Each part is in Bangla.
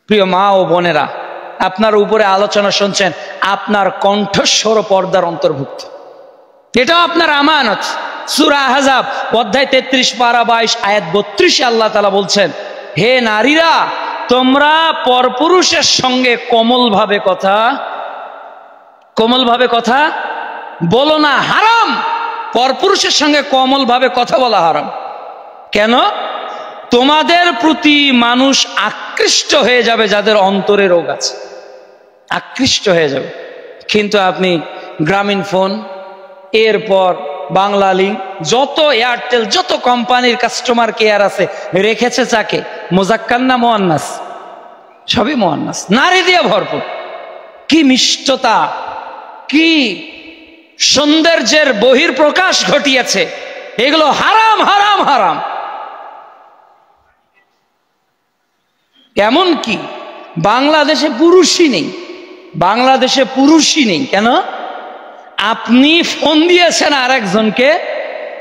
প্রিয় মা ও বোনেরা, আপনার উপরে আলোচনা শুনছেন, আপনার কণ্ঠস্বর পর্দার অন্তর্ভুক্ত, এটাও আপনার আমানত। সূরা আহজাব অধ্যায় 33 পারা 22 আয়াত 32 আল্লাহ তাআলা বলছেন, হে নারীরা, তোমরা পরপুরুষের সঙ্গে কোমলভাবে কথা বলো না, হারাম। পরপুরুষের সঙ্গে কোমলভাবে কথা বলা হারাম। কেন? তোমাদের প্রতি মানুষ আকৃষ্ট হয়ে যাবে, যাদের অন্তরে রোগ আছে, আকৃষ্ট হয়ে যাবে। কিন্তু আপনি গ্রামীণ ফোন, এরপর বাংলা লিংক, যত এয়ারটেল, যত কোম্পানির কাস্টমার কেয়ার আছে, রেখেছে চাকে মুজাক্কার না মুয়ান্নাস? সবই মুয়ান্নাস, নারী দিয়ে ভরপুর। কি মিষ্টতা, কি সৌন্দর্যের বহির্প্রকাশ ঘটিয়েছে। এগুলো হারাম, হারাম, হারাম। এমন কি বাংলাদেশে পুরুষই নেই, বাংলাদেশে পুরুষই নেই। কেন? আপনি ফোন দিয়েছেন আরেকজনকে,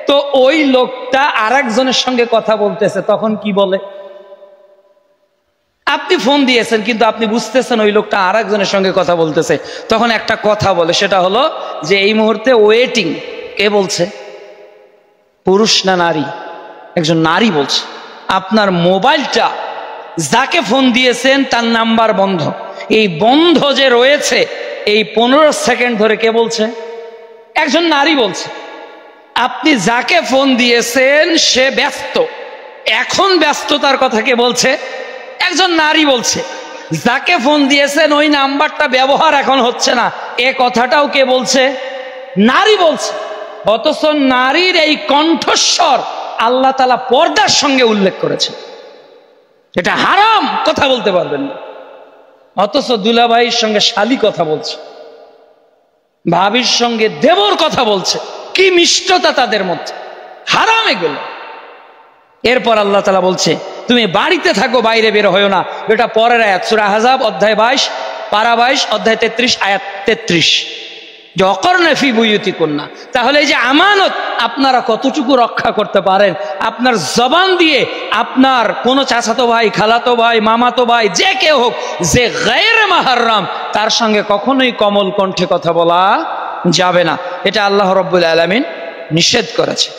তো ওই লোকটা আরেকজনের সঙ্গে কথা বলতেছে, তখন কি বলে? আপনি ফোন দিয়েছেন কিন্তু আপনি বুঝতেছেন ওই লোকটা আরেকজনের সঙ্গে কথা বলতেছে, তখন একটা কথা বলে, সেটা হলো যে এই মুহূর্তে ওয়েটিং। কে বলছে? পুরুষ না নারী? একজন নারী বলছে। আপনার মোবাইলটা যাকে ফোন দিয়েছেন তার নাম্বার বন্ধ, এই বন্ধ যে রয়েছে এই 15 সেকেন্ড ধরে কে বলছে? একজন নারী বলছে। আপনি যাকে ফোন দিয়েছেন সে ব্যস্ত, এখন ব্যস্ততার কথা কে বলছে? একজন নারী বলছে। যাকে ফোন দিয়েছেন ওই নাম্বারটা ব্যবহার এখন হচ্ছে না, এ কথাটাও কে বলছে? নারী বলছে। অথচ নারীর এই কণ্ঠস্বর আল্লাহ তাআলা পর্দার সঙ্গে উল্লেখ করেছে, এটা হারাম, কথা বলতে পারবেন না। অথচ দুলাভাইয়ের সঙ্গে শালি কথা বলছে, ভাবির সঙ্গে দেবর কথা বলছে, কি মিষ্টতা তাদের মধ্যে, হারাম এগুলো। এরপর আল্লাহ তাআলা বলছে, তুমি বাড়িতে থাকো, বাইরে বের হয়ো না। এটা পরের আয়াত, সূরা আহজাব অধ্যায় 22 পারা 22 অধ্যায় 33 আয়াত 33, যে অকর্ণা ফি বুয়ুতিকুন্না। তাহলে এই যে আমানত, আপনারা কতটুকু রক্ষা করতে পারেন? আপনার জবান দিয়ে আপনার কোনো চাচাতো ভাই, খালাতো ভাই, মামাতো ভাই, যে কেউ হোক, যে গায়রে মুহাররম, তার সঙ্গে কখনোই কমল কণ্ঠে কথা বলা যাবে না। এটা আল্লাহ রাব্বুল আলামিন নিষেধ করেছে।